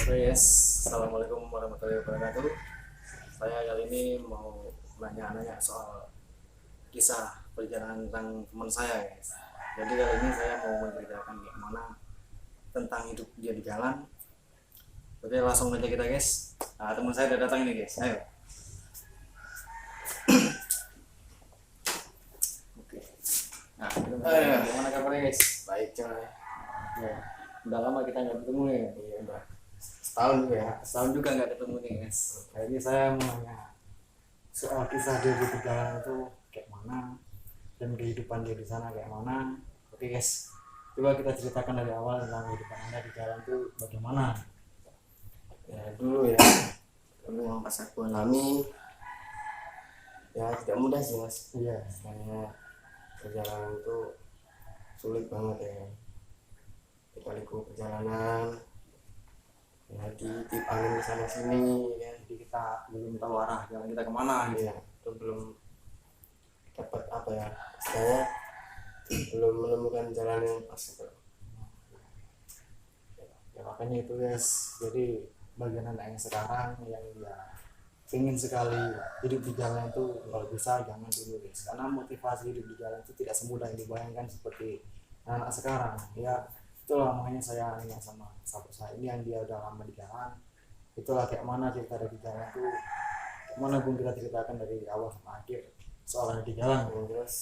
Yes, assalamualaikum warahmatullahi wabarakatuh. Saya kali ini mau nanya-nanya soal kisah perjalanan tentang teman saya, guys. Jadi kali ini saya mau menceritakan gimana tentang hidup dia di jalan. Oke, langsung aja kita, guys. Nah, teman saya udah datang ini, guys. Ayo. Oke. Nah, gimana kabarnya, guys? Baik coy. Ya, udah lama kita nggak ketemu nih. Iya udah setahun juga ya. Setahun juga nggak ketemu nih, guys. Kali ini saya mau nanya soal kisah dia di perjalanan itu kayak mana dan kehidupan dia di sana kayak mana. Oke guys, coba kita ceritakan dari awal tentang kehidupan anda di jalan itu bagaimana. Ya dulu ya, dulu yang pas aku alami ya tidak mudah sih mas. Iya. Saya perjalanan itu sulit banget ya. Dikaliku perjalanan ya ditip angin sana sini ya. Jadi kita belum tahu arah jalan kita kemana, gitu. Ya itu belum dapat apa ya, saya belum menemukan jalan yang pas itu. Ya makanya itu guys, jadi bagian anak yang sekarang yang dia ingin sekali hidup di jalan itu kalau bisa jangan dulu guys, karena motivasi hidup di jalan itu tidak semudah yang dibayangkan seperti anak sekarang ya. Itulah makanya saya nanya sama sahabat saya ini yang dia udah lama di jalan, itulah kayak mana cerita dari jalan itu, kayak mana pun kita ceritakan dari awal sampai akhir soal di jalan. Yang jelas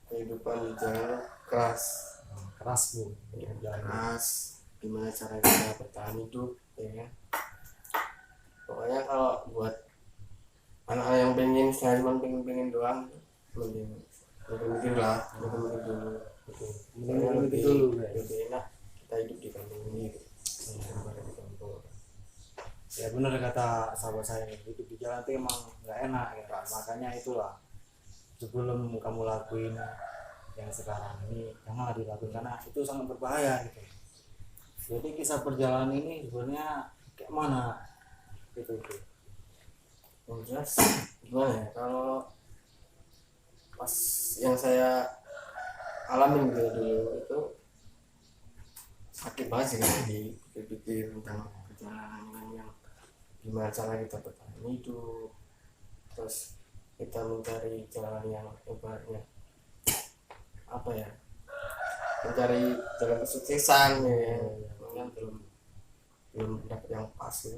kehidupan di jalan keras. Keras bu Ya, jalan. keras, gimana cara kita bertahan hidup ya kan. Pokoknya kalau buat anak yang pengen saya cuma pengen doang, mending mikir lah, mikir dulu. Soalnya Mending itu dulu guys. lebih enak kita hidup di kampung ini gitu, daripada di kampung. Ya benar kata sahabat saya, hidup di jalan itu emang nggak enak ya kan. Makanya itulah sebelum kamu lakuin yang sekarang ini janganlah dilakuin karena itu sangat berbahaya gitu. Jadi kisah perjalanan ini sebenarnya kayak mana gitu. Yang jelas gimana ya, kalau pas yang saya alamin gitu dulu itu sakit banget sih kalau dipikir tentang perjalanan yang gimana cara kita bertahan hidup, terus kita mencari jalan yang ibaratnya apa ya, mencari jalan kesuksesan ya, kan belum dapat yang pas gitu,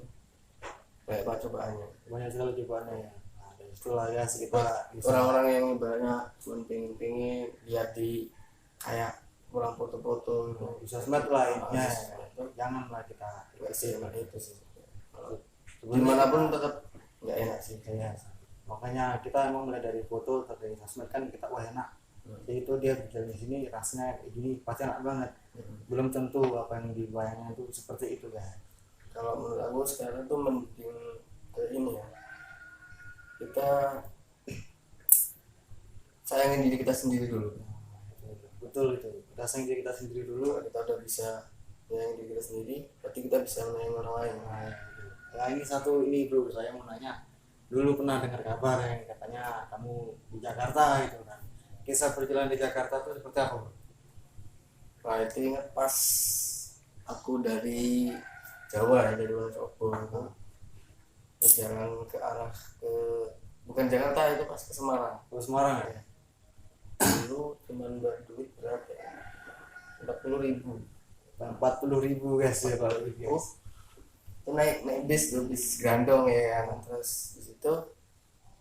kayak apa cobaannya. Banyak sekali cobaannya ya. Nah, dan itulah ya kita bisa Orang-orang yang ibaratnya cuma pengen lihat di kayak kurang foto-foto gitu. bisa smart lah intinya ya. Janganlah kita Nggak sih, emang itu sih. Kalau sebenarnya dimanapun tetap nggak enak sih. ya, makanya kita emang mulai dari foto atau dari sosmed kan kita wah enak. Jadi itu dia berjalan di sini rasanya kayak gini pasti enak banget. Belum tentu apa yang dibayangkan itu seperti itu kan. Kalau menurut aku sekarang tuh mending ke ini ya, kita sayangin diri kita sendiri dulu. Betul itu, kita sayang diri kita sendiri dulu. Kalau kita udah bisa sayangin diri kita sendiri, berarti kita bisa menyayangi orang lain. Nah ini satu ini bro, saya mau nanya, dulu pernah dengar kabar yang katanya kamu di Jakarta gitu kan, kisah perjalanan di Jakarta itu seperti apa bro? Nah itu ingat pas aku dari Jawa ya, dari Wonosobo itu berjalan ke arah ke bukan Jakarta, itu pas ke Semarang. Ke Semarang ya? Dulu cuman duit berapa ya, 40.000. 40.000 guys ya Pak. Itu naik bis tuh, bis Grandong ya kan. Terus di situ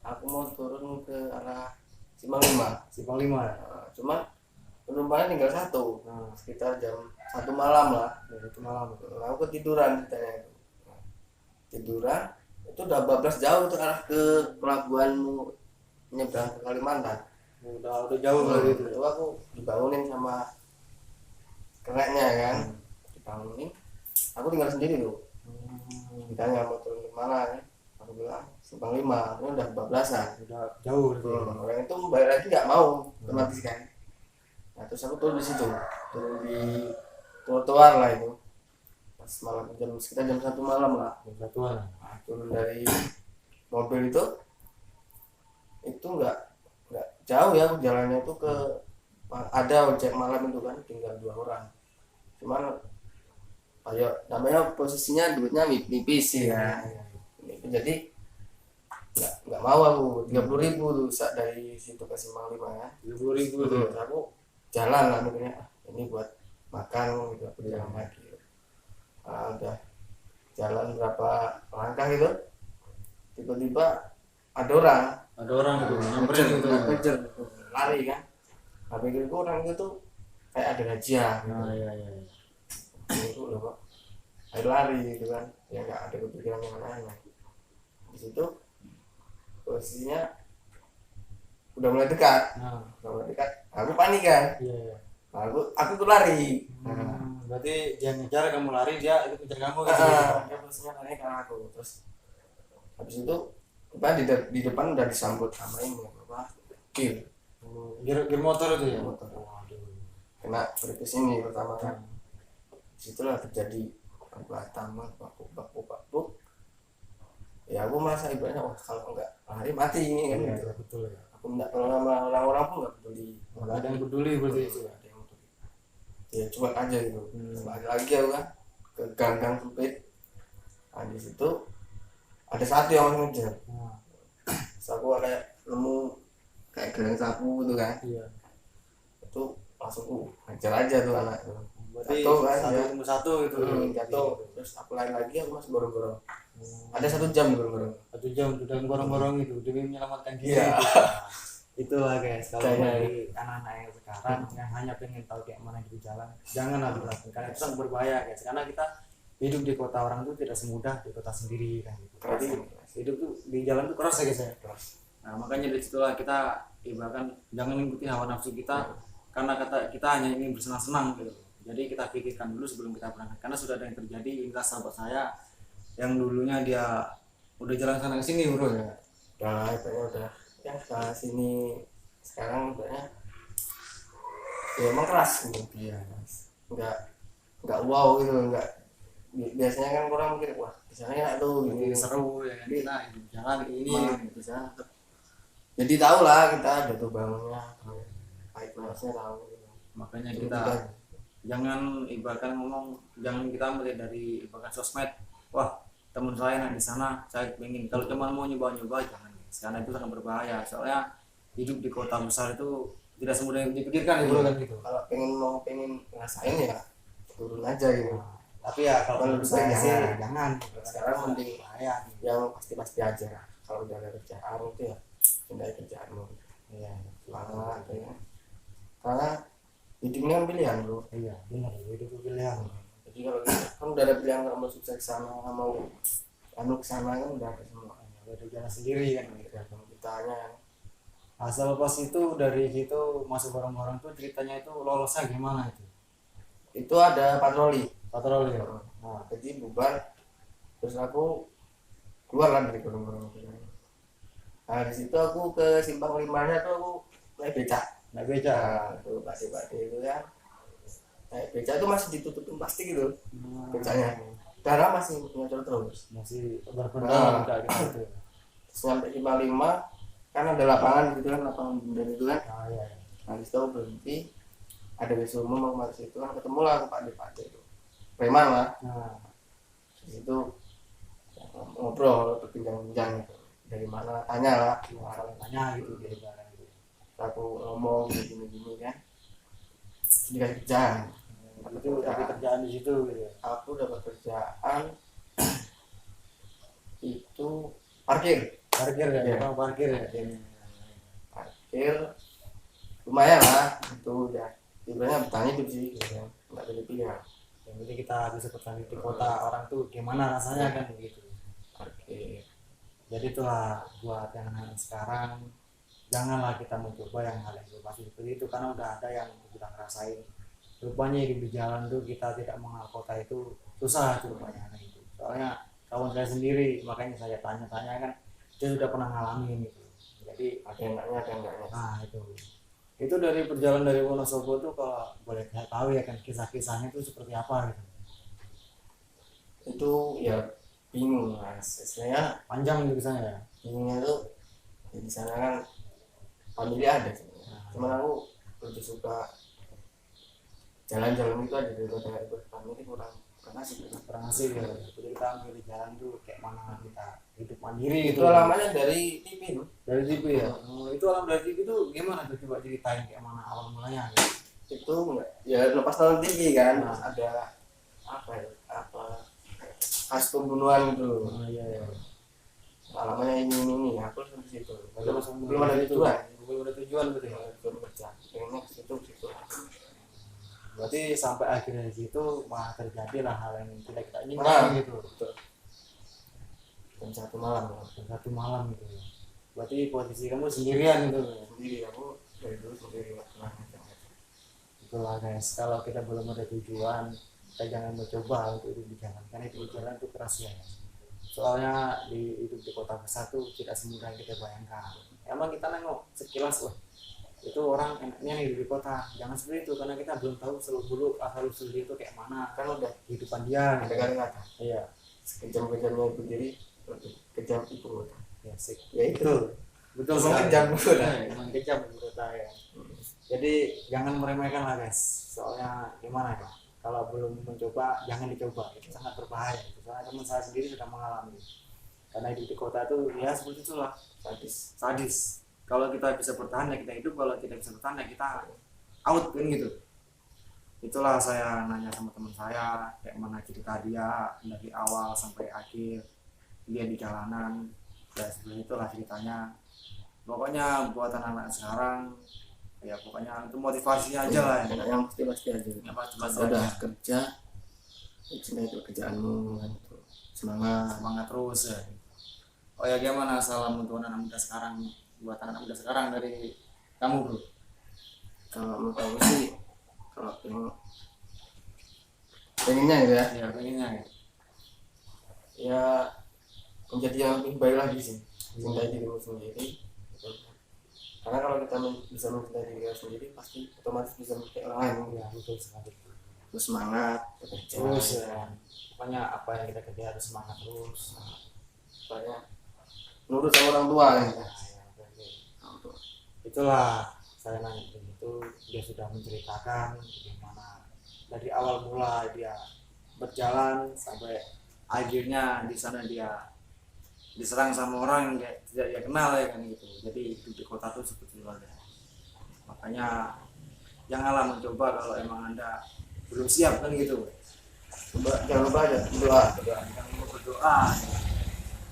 aku mau turun ke arah Simpang 5. Simpang 5 ya? Cuman penumpangnya tinggal satu, Nah, sekitar jam 1 malam lah. dari itu malam itu. Aku ketiduran ceritanya itu. Tiduran itu udah bablas jauh tuh arah ke pelabuhanmu nyebrang ke Kalimantan. Udah jauh lah gitu. Itu aku dibangunin sama kerennya kan, dibangunin. Aku tinggal sendiri tuh. Ditanya mau turun ke mana ya, aku bilang Simpang 5, ini udah bablasan. Udah jauh gitu. Orang itu balik lagi nggak mau, otomatis kan. Nah terus aku turun di situ, turun di trotoar lah itu. Pas malam sekitar jam 1 malam lah. Satuan. Nah, turun dari mobil itu nggak jauh ya jalannya itu ke ada ojek malam itu kan, tinggal 2 orang. Cuman ayo namanya posisinya duitnya nipis sih Iya, ya. iya. Nipis, jadi nggak mau aku 30.000 tuh dari situ ke Simpang 5 ya. 30.000 tuh. Terus aku jalan lah mikirnya, "Ah, ini buat makan gitu, aku jalan lagi." Udah jalan berapa langkah gitu, tiba-tiba ada orang Ada orang tuh nyamperin gitu. ngejar, lari kan. Nah pikirku orang itu tuh kayak ada razia gitu. Nah, iya iya. Itu loh kok ayo lari gitu kan, ya nggak ada kepikiran yang lain. Di situ posisinya udah mulai dekat, Nah, aku panik kan. iya iya. Nah, aku tuh lari. Berarti dia ngejar kamu lari, dia itu ngejar kamu gitu. Dia posisinya lari ke aku. Terus habis itu kita di depan udah disambut sama ini apa kill Gear motor itu ya. motor, Waduh. kena berikut ini pertama kan. Disitulah terjadi perbuatan bakpuk. Ya aku merasa ibaratnya wah kalau enggak lari mati ini kan Iya, gitu. iya, betul ya. Aku minta tolong sama orang-orang pun nggak peduli. Nggak ada yang peduli berarti itu ya. Nggak ada yang peduli. Ya cuek aja gitu. Balik lagi aku kan ke gang-gang sempit. Nah di situ ada satu yang mau ngejar. Nah, Terus aku kayak nemu kayak gerang sapu gitu kan. iya. Itu langsung ngejar aja tuh anak itu. Berarti Jatuh kan, satu ya. ketemu satu gitu. Jatuh. Terus aku lari lagi aku masih gorong-gorong. Ada 1 jam gorong-gorong. 1 jam tuh dan gorong-gorong itu demi menyelamatkan diri. Iya. Itulah guys, kalau Kayaknya. bagi anak-anak yang sekarang yang hanya pengen tahu kayak mana di jalan, janganlah dilakukan karena itu sangat berbahaya guys. Karena kita hidup di kota orang tuh tidak semudah di kota sendiri kan gitu. Keras, Jadi keras. hidup tuh di jalan tuh keras ya guys ya. Keras. Nah makanya dari situlah kita ibaratkan jangan mengikuti hawa nafsu kita karena kata kita hanya ingin bersenang-senang gitu. Jadi kita pikirkan dulu sebelum kita berangkat karena sudah ada yang terjadi. Ini sahabat saya yang dulunya dia udah jalan sana ke sini bro ya. Udah kayaknya udah ya ke sini sekarang kayaknya ya emang keras gitu. Iya. Nggak wow gitu, nggak biasanya kan orang mikir wah di sana enak tuh Jadi gitu. seru ya kan kita hidup jalan ini Di sana jadi tahu lah kita jatuh bangunnya, baik panasnya tahu gitu. makanya Jadi kita jangan ibaratkan ngomong, jangan kita melihat dari ibaratkan sosmed, wah teman saya nah di sana saya pengen, kalau cuma mau nyoba-nyoba jangan guys, karena itu sangat berbahaya. Soalnya hidup di kota besar itu tidak semudah yang dipikirkan ya bro kan gitu. Kalau pengen ngerasain ya turun aja gitu. Tapi ya kalau Kalau menurut bisa saya sih jangan. jangan. Sekarang mending bahaya. yang pasti ya kalau udah ada kerjaan itu ya pindah kerjaanmu. Iya. Lama ya. Karena hidupnya kan pilihan bro. Iya benar, itu pilihan. Jadi kalau kita kan udah ada pilihan kalau mau sukses sana mau anu kesana kan udah ada semua. Udah jalan sendiri kan gitu. Kita hanya Asal pas itu dari situ masuk bareng-bareng tuh ceritanya itu lolosnya gimana itu? ada patroli. Patroli ya. Nah, jadi bubar terus aku keluar lah dari gorong-gorong itu. Nah di situ aku ke Simpang 5-nya tuh aku naik becak. Nggak beca. Nah itu pade itu kan naik becak itu masih ditutupin plastik gitu becaknya, darah masih nyocor terus. Masih Nah. berpendam kayak gitu. Terus nyampe Simpang 5 kan ada lapangan gitu kan, lapangan bundar itu kan. Nah iya. Nah di situ aku berhenti, ada besok umum mau masuk itu kan, ketemu lah aku pade itu preman lah. Nah Di situ ngobrol berbincang-bincang gitu. Dari mana tanya lah, saling tanya gitu dari barang gitu. aku ngomong gini kan dikasih kerjaan. Tapi kerjaan di situ gitu ya. Aku dapat kerjaan itu parkir Parkir ya, Iya. tukang parkir ya. lumayan lah, itu udah sebenarnya bertani itu sih gitu kan, nggak ada pilihan. Yang penting kita bisa bertani di kota orang tuh gimana rasanya kan begitu. Parkir Jadi itulah buat yang anak sekarang, janganlah kita mencoba yang hal yang pasti seperti itu karena udah ada yang kita ngerasain. Rupanya hidup di jalan tuh kita tidak mengenal kota itu susah tuh rupanya itu. Soalnya kawan saya sendiri, makanya saya tanya-tanya kan dia sudah pernah ngalamin itu. Jadi ada enaknya ada enggaknya. nah itu dari perjalanan dari Wonosobo tuh kalau boleh saya tahu ya kan kisah-kisahnya itu seperti apa gitu. Itu ya bingung mas, istilahnya Panjang gitu kisahnya ya. bingungnya tuh ya di sana kan family ada sebenarnya. Cuman aku lebih suka jalan-jalan itu aja daripada ikut family, kurang kurang asik gitu. kurang asik ya. Jadi kita milih jalan tuh kayak mana kita hidup mandiri Itu gitu. alamannya dari TV tuh. Dari TV ya. Itu alam dari TV itu gimana tuh, coba ceritain kayak mana awal mulanya gitu. Itu ya lepas nonton TV kan, Nah. ada apa ya, kasus pembunuhan gitu. Oh iya ya. Alamannya ini aku langsung ke situ. Belum ada itu. tujuan. Belum ada tujuan gitu ya. Belum kerja. Pengennya ke situ. Berarti sampai akhirnya di situ malah terjadilah hal yang tidak kita Nah. inginkan gitu. Betul. Jam 1 malam ya. Dan satu malam gitu ya. Berarti posisi kamu sendirian gitu ya. Sendiri aku dari dulu sendiri nggak pernah ngajak. Itulah guys, kalau kita belum ada tujuan, kita jangan mencoba untuk hidup di jalan, karena hidup di jalan itu keras ya. Soalnya hidup di kota besar tuh tidak semudah yang kita bayangkan. Emang kita nengok sekilas, wah itu orang enaknya nih hidup di kota. Jangan seperti itu, karena kita belum tahu seluk beluk asal usul dia itu kayak mana, Kan udah kehidupan dia. ada kan kata Iya, sekejam-kejamnya ibu diri lebih kejam ibu kota. ya sih. Ya itu. Betul Emang sekali. kejam betul. Emang kejam ibu kota ya. Jadi jangan meremehkan lah guys. Soalnya gimana ya? Kalau belum mencoba, jangan dicoba. Itu sangat berbahaya. Soalnya teman saya sendiri sudah mengalami. Karena hidup di kota itu ya seperti itulah, sadis. Kalau kita bisa bertahan ya kita hidup, kalau tidak bisa bertahan ya kita out kan gitu. Itulah saya nanya sama teman saya kayak mana cerita dia dari awal sampai akhir dia di jalanan. Ya seperti itulah ceritanya. Pokoknya buat anak-anak sekarang ya pokoknya itu motivasinya aja lah ya. Yang pasti aja. Yang pasti Udah aja. kerja, cinta itu kerjaanmu kan itu. Semangat Terus ya. Oh ya, gimana salam untuk anak muda sekarang, buat anak muda sekarang dari kamu bro? kalau menurut aku sih, kalau pengennya gitu ya, Ya pengennya ya. ya menjadi yang lebih baik lagi sih, cintai dirimu sendiri gitu. Karena kalau kita bisa mencintai diri kita sendiri pasti otomatis bisa mencintai orang lain. Ya betul sekali. Terus semangat bekerja, Terus ya, pokoknya apa yang kita kerja harus semangat terus. supaya nurut sama orang tua ya. Ya, oke. Itulah saya nanya begitu, dia sudah menceritakan bagaimana dari awal mula dia berjalan sampai akhirnya di sana dia diserang sama orang yang tidak dia kenal ya kan gitu. Jadi hidup di kota tuh seperti itu aja. Makanya janganlah mencoba kalau emang Anda belum siap kan gitu. Jangan lupa aja doa, Jangan lupa berdoa,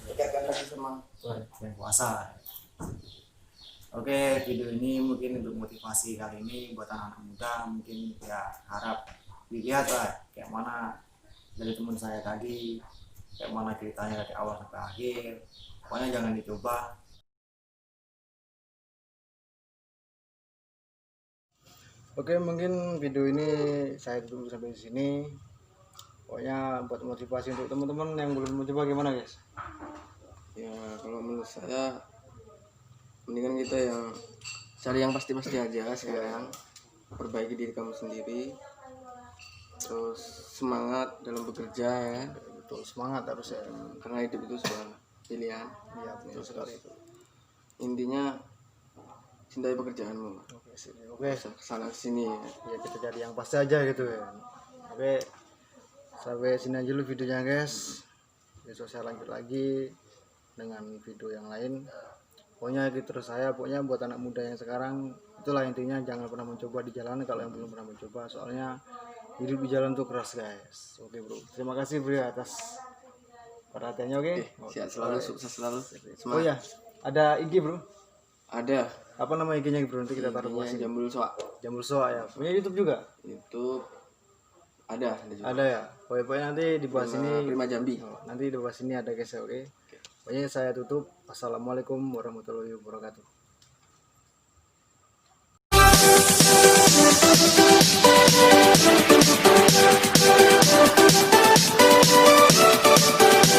dekatkan lagi sama Tuhan. dan puasa. Oke, video ini mungkin untuk motivasi kali ini buat anak-anak muda, mungkin ya harap dilihat lah kayak mana dari teman saya tadi, kayak mana ceritanya dari awal sampai akhir. Pokoknya jangan dicoba. Oke, mungkin video ini saya tutup sampai di sini. Pokoknya buat motivasi untuk teman-teman yang belum mencoba gimana guys? Ya kalau menurut saya mendingan kita yang cari yang pasti-pasti aja sekarang, perbaiki diri kamu sendiri, terus semangat dalam bekerja ya, Betul, semangat harus ya. karena hidup itu sebuah pilihan. Iya, betul sekali itu. Intinya cintai pekerjaanmu, Oke, sini. Oke, sana sini ya. ya kita cari yang pasti aja gitu ya. Oke, sampai sini aja dulu videonya guys. Besok saya lanjut lagi dengan video yang lain. Pokoknya gitu terus saya, pokoknya buat anak muda yang sekarang itulah intinya, jangan pernah mencoba di jalan kalau yang belum pernah mencoba, soalnya hidup di jalan tuh keras guys. Oke bro, terima kasih bro atas perhatiannya. Oke, Sehat selalu, sukses selalu, oh ya, ada IG bro, ada apa nama IG-nya bro, nanti kita taruh bawah intinya sini. Jambul Soa, Jambul Soa ya, punya YouTube juga? YouTube ada juga. Ada ya. Pokoknya nanti di bawah sini, Prima Jambi. nanti di bawah sini ada guys. Oke. Pokoknya saya tutup. Assalamualaikum warahmatullahi wabarakatuh.